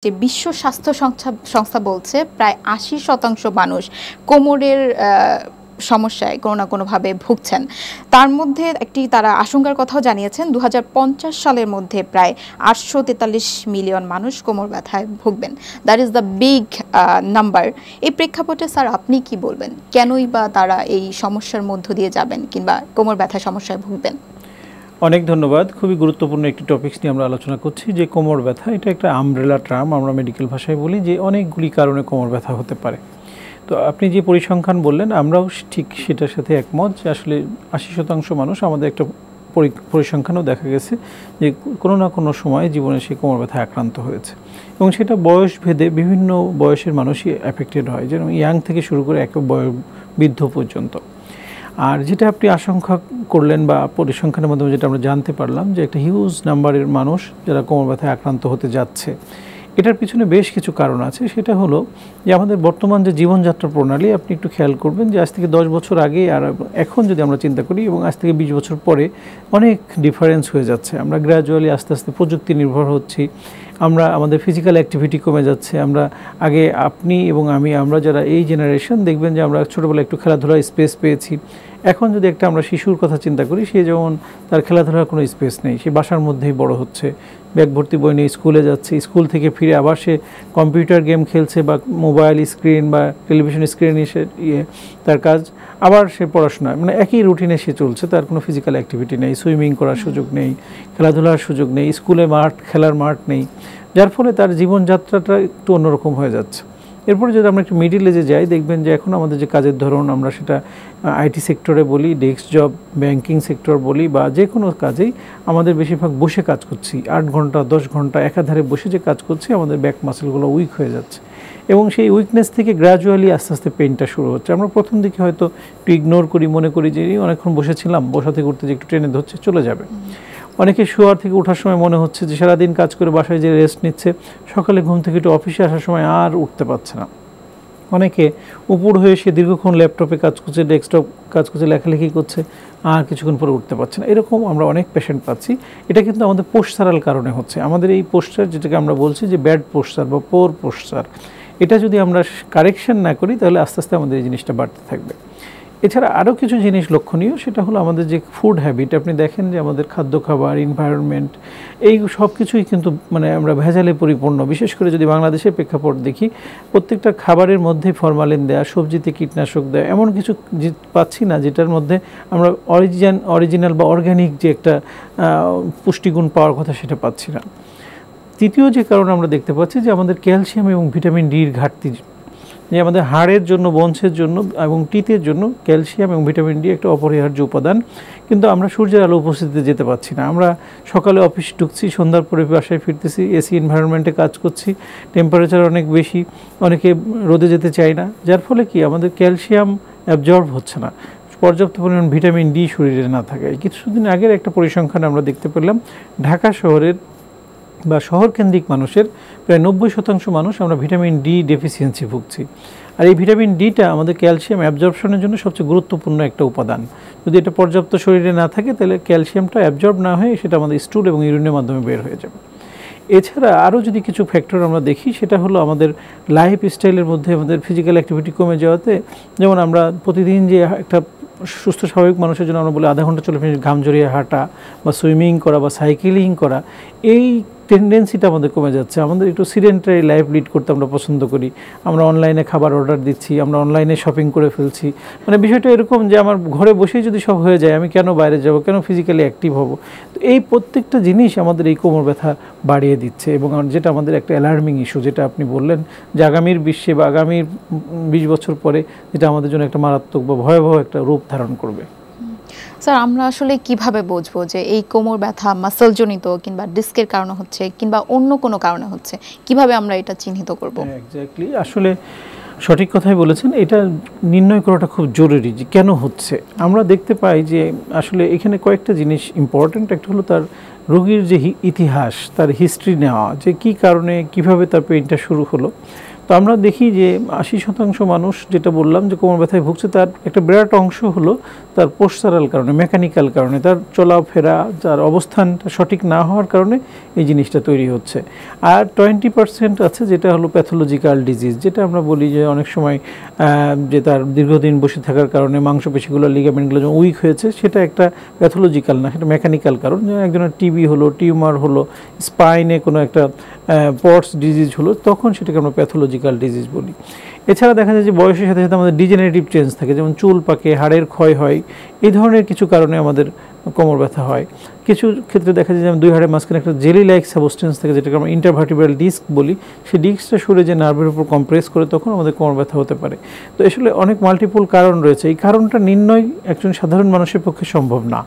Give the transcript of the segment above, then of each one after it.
যে বিশ্ব স্বাস্থ্য সংস্থা বলছে প্রায় ৮০% মানুষ কোমরের সমস্যায় কোনো না কোনোভাবে ভুগছেন। তার মধ্যে একটি তারা আশঙ্কার কথাও জানিয়েছেন ২০৫০ সালের মধ্যে প্রায় ৮৪৩ মিলিয়ন মানুষ কোমর ব্যথায় ভুগবেন। That is the big number. এই প্রেক্ষাপটে স্যার আপনি কি বলবেন, কেনই বা তারা এই সমস্যার মধ্য দিয়ে যাবেন কিংবা কোমর ব্যথা সমস্যায় ভুগবেন? অনেক ধন্যবাদ। খুবই গুরুত্বপূর্ণ একটি টপিকস নিয়ে আমরা আলোচনা করছি যে কোমর ব্যথা। এটা একটা আমব্রেলা টার্ম, আমরা মেডিকেল ভাষায় বলি যে অনেকগুলি কারণে কোমর ব্যথা হতে পারে। তো আপনি যে পরিসংখ্যান বললেন আমরাও ঠিক সেটার সাথে একমত যে আসলে ৮০% মানুষ, আমাদের একটা পরিসংখ্যানও দেখা গেছে যে কোনো না কোনো সময় জীবনে সে কোমর ব্যথায় আক্রান্ত হয়েছে এবং সেটা বয়স ভেদে বিভিন্ন বয়সের মানুষই অ্যাফেক্টেড হয়, যেন ইয়াং থেকে শুরু করে এক বৃদ্ধ পর্যন্ত। আর যেটা আপনি আশঙ্কা করলেন বা পরিসংখ্যানের মাধ্যমে যেটা আমরা জানতে পারলাম যে একটা হিউজ নাম্বারের মানুষ যারা কোমর ব্যথায় আক্রান্ত হতে যাচ্ছে, এটার পিছনে বেশ কিছু কারণ আছে। সেটা হলো যে আমাদের বর্তমান যে জীবনযাত্রা প্রণালী, আপনি একটু খেয়াল করবেন যে আজ থেকে 10 বছর আগে আর এখন যদি আমরা চিন্তা করি এবং আজ থেকে 20 বছর পরে অনেক ডিফারেন্স হয়ে যাচ্ছে। আমরা গ্র্যাজুয়ালি আস্তে আস্তে প্রযুক্তি নির্ভর হচ্ছি, আমরা আমাদের ফিজিক্যাল অ্যাক্টিভিটি কমে যাচ্ছে। আমরা আগে আপনি এবং আমরা যারা এই জেনারেশন, দেখবেন যে আমরা ছোটোবেলায় একটু খেলাধুলার স্পেস পেয়েছি। এখন যদি আমরা শিশুর কথা চিন্তা করি, সে যেমন তার খেলাধুলার কোনো স্পেস নেই, সে বাসার মধ্যেই বড় হচ্ছে, ব্যাগ ভর্তি বই নিয়ে স্কুলে যাচ্ছে, স্কুল থেকে ফিরে আবার সে কম্পিউটার গেম খেলছে বা মোবাইল স্ক্রিন বা টেলিভিশন স্ক্রিন এসে তার কাজ, আবার সে পড়াশোনা, মানে একই রুটিনে সে চলছে। তার কোনো ফিজিক্যাল অ্যাক্টিভিটি নেই, সুইমিং করার সুযোগ নেই, খেলাধুলার সুযোগ নেই, স্কুলে খেলার মাঠ নেই, যার ফলে তার জীবনযাত্রাটা একটু অন্যরকম হয়ে যাচ্ছে। এরপরে যদি আমরা একটু মিডিল এজে যাই, দেখবেন যে এখন আমাদের যে কাজের ধরন, আমরা সেটা আইটি সেক্টরে বলি, ডেস্ক জব, ব্যাংকিং সেক্টর বলি বা যে কোনো কাজেই আমাদের বেশিরভাগ বসে কাজ করছি। 8 ঘন্টা 10 ঘন্টা একাধারে বসে যে কাজ করছি, আমাদের ব্যাক মাসেলগুলো উইক হয়ে যাচ্ছে এবং সেই উইকনেস থেকে গ্র্যাজুয়ালি আস্তে আস্তে পেইনটা শুরু হচ্ছে। আমরা প্রথম দিকে হয়তো একটু ইগনোর করি, মনে করি যে অনেকক্ষণ বসেছিলাম, বসা থেকে উঠতে যে একটু ট্রেনে ধরছে, চলে যাবে। অনেকে শোয়ার থেকে ওঠার সময় মনে হচ্ছে যে সারাদিন কাজ করে বাসায় যে রেস্ট নিচ্ছে, সকালে ঘুম থেকে একটু অফিসে আসার সময় আর উঠতে পারছে না। অনেকে উপর হয়ে সে দীর্ঘক্ষণ ল্যাপটপে কাজ করছে, ডেস্কটপ কাজ করছে, লেখালেখি করছে, আর কিছুক্ষণ পরে উঠতে পারছে না। এরকম আমরা অনেক পেশেন্ট পাচ্ছি। এটা কিন্তু আমাদের পোস্টারাল কারণে হচ্ছে। আমাদের এই পোস্টার, যেটাকে আমরা বলছি যে ব্যাড পোস্টার বা পোর পোস্টার, এটা যদি আমরা কারেকশন না করি তাহলে আস্তে আস্তে আমাদের এই জিনিসটা বাড়তে থাকবে। এছাড়া আরও কিছু জিনিস লক্ষণীয়, সেটা হলো আমাদের যে ফুড হ্যাবিট। আপনি দেখেন যে আমাদের খাদ্য খাবার, এনভায়রনমেন্ট, এই সব কিছুই কিন্তু আমরা ভেজালে পরিপূর্ণ। বিশেষ করে যদি বাংলাদেশের প্রেক্ষাপট দেখি, প্রত্যেকটা খাবারের মধ্যে ফরমালিন দেয়া, সবজিতে কীটনাশক দেয়া, এমন কিছু পাচ্ছি না যেটার মধ্যে আমরা অরিজিনাল বা অর্গ্যানিক যে একটা পুষ্টিগুণ পাওয়ার কথা সেটা পাচ্ছি না। তৃতীয় যে কারণ আমরা দেখতে পাচ্ছি যে আমাদের ক্যালসিয়াম এবং ভিটামিন ডির ঘাটতি, যে আমাদের হাড়ের জন্য, বোনসের জন্য এবং টিথের জন্য ক্যালসিয়াম এবং ভিটামিন ডি একটা অপরিহার্য উপাদান, কিন্তু আমরা সূর্যের আলো উপস্থিতিতে যেতে পারছি না। আমরা সকালে অফিস ঢুকছি, সন্ধ্যার পরে বাসায় ফিরতেছি, এসি এনভায়রনমেন্টে কাজ করছি, টেম্পারেচার অনেক বেশি, অনেকে রোদে যেতে চায় না, যার ফলে কি আমাদের ক্যালসিয়াম অ্যাবজর্ব হচ্ছে না, পর্যাপ্ত পরিমাণ ভিটামিন ডি শরীরে না থাকায়। কিছুদিন আগের একটা পরিসংখ্যান আমরা দেখতে পেলাম, ঢাকা শহরের বা শহরকেন্দ্রিক মানুষের প্রায় 90% মানুষ আমরা ভিটামিন ডি ডেফিসিয়েন্সি ভুগছি। আর এই ভিটামিন ডিটা আমাদের ক্যালসিয়াম অ্যাবজর্পশনের জন্য সবচেয়ে গুরুত্বপূর্ণ একটা উপাদান। যদি এটা পর্যাপ্ত শরীরে না থাকে তাহলে ক্যালসিয়ামটা অ্যাবজর্ব না হয়ে সেটা আমাদের স্টুল এবং ইউরিনের মাধ্যমে বের হয়ে যাবে। এছাড়া আরও যদি কিছু ফ্যাক্টর আমরা দেখি, সেটা হলো আমাদের লাইফ স্টাইলের মধ্যে আমাদের ফিজিক্যাল অ্যাক্টিভিটি কমে যাওয়াতে, যেমন আমরা প্রতিদিন যে একটা সুস্থ স্বাভাবিক মানুষের জন্য আমরা বলি আধা ঘন্টা 40 মিনিট ঘাম ঝরিয়ে হাঁটা বা সুইমিং করা বা সাইকেলিং করা, এই টেন্ডেন্সিটা আমাদের কমে যাচ্ছে। আমাদের একটু সিডেন্টারি লাইফ লিড করতে আমরা পছন্দ করি। আমরা অনলাইনে খাবার অর্ডার দিচ্ছি, আমরা অনলাইনে শপিং করে ফেলছি। বিষয়টা এরকম যে আমার ঘরে বসেই যদি সব হয়ে যায়, আমি কেন বাইরে যাব, কেন ফিজিক্যালি অ্যাক্টিভ হব? তো এই প্রত্যেকটা জিনিস আমাদের এই কোমর ব্যথা বাড়িয়ে দিচ্ছে এবং যেটা আমাদের একটা অ্যালার্মিং ইস্যু, যেটা আপনি বললেন যে আগামীর বিশ্বে বা আগামীর 20 বছর পরে যেটা আমাদের জন্য একটা মারাত্মক বা ভয়াবহ একটা রূপ ধারণ করবে। স্যার, আমরা আসলে কিভাবে বুঝবো যে এই কোমর ব্যথা মাসলজনিত কিংবা ডিস্কের কারণে হচ্ছে কিংবা অন্য কোনো কারণে হচ্ছে? কিভাবে আমরা এটা চিহ্নিত করব? এক্স্যাক্টলি, আসলে সঠিক কথাই বলেছেন। এটা নির্ণয় করাটা খুব জরুরি যে কেন হচ্ছে। আমরা দেখতে পাই যে আসলে এখানে কয়েকটা জিনিস ইম্পর্ট্যান্ট। একটা হলো তার রোগীর যে ইতিহাস, তার হিস্ট্রি নেওয়া, যে কী কারণে কিভাবে তার পেইনটা শুরু হলো। তো আমরা দেখি যে 80% মানুষ, যেটা বললাম যে কোমর ব্যথায় ভুগছে, তার একটা বিরাট অংশ হলো তার পোস্টারাল কারণে, মেকানিক্যাল কারণে, তার চলাফেরা, তার অবস্থানটা সঠিক না হওয়ার কারণে এই জিনিসটা তৈরি হচ্ছে। আর 20% আছে যেটা হলো প্যাথোলজিক্যাল ডিজিজ, যেটা আমরা বলি যে অনেক সময় যে তার দীর্ঘদিন বসে থাকার কারণে মাংসপেশিগুলো, লিগামেন্টগুলো যখন উইক হয়েছে, সেটা একটা প্যাথোলজিক্যাল না, সেটা মেকানিক্যাল কারণ। যেমন একজনের টিবি হলো, টিউমার হলো, স্পাইনে কোনো একটা পটস ডিজিজ হলো, তখন সেটাকে আমরা প্যাথোলজিক্যাল ডিজিজ বলি। এছাড়া দেখা যায় যে বয়সের সাথে সাথে আমাদের ডিজেনারেটিভ চেঞ্জ থাকে, যেমন চুল পাকে, হাড়ের ক্ষয় হয়, এই ধরনের কিছু কারণে আমাদের কোমর ব্যথা হয়। কিছু ক্ষেত্রে দেখা যায় যেমন দুই হাড়ের মাঝখানে একটা জেলি লাইক সাবস্টেন্স থাকে, যেটাকে আমরা ইন্টারভার্টিব্রাল ডিস্ক বলি, সেই ডিস্কটা সরে যে নার্ভের উপর কম্প্রেস করে, তখন আমাদের কোমর ব্যথা হতে পারে। তো আসলে অনেক মাল্টিপল কারণ রয়েছে। এই কারণটা নির্ণয় একজন সাধারণ মানুষের পক্ষে সম্ভব না।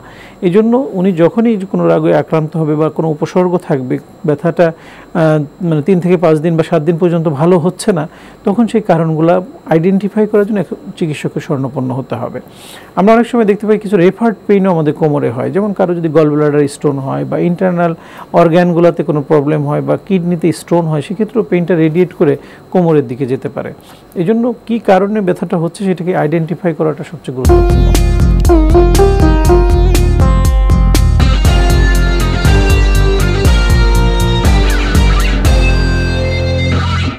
এই জন্য উনি যখনই কোনো রোগে আক্রান্ত হবে বা কোনো উপসর্গ থাকবে, ব্যথাটা মানে 3 থেকে 5 দিন বা 7 দিন পর্যন্ত ভালো হচ্ছে না, তখন সেই কারণগুলো আইডেন্টিফাই করার জন্য চিকিৎসকের শরণাপন্ন হতে হবে। আমরা অনেক সময় দেখতে পাই কিছু রেফার্ড পেইনও আমাদের কোমরে হয়, যেমন কারো যদি গল ব্লাডার স্টোন হয় বা ইন্টারনাল অর্গ্যানগুলোতে কোনো প্রবলেম হয় বা কিডনিতে স্টোন হয়, সেক্ষেত্রেও পেইনটা রেডিয়েট করে কোমরের দিকে যেতে পারে। এই জন্য কী কারণে ব্যথাটা হচ্ছে সেটাকে আইডেন্টিফাই করাটা সবচেয়ে গুরুত্বপূর্ণ।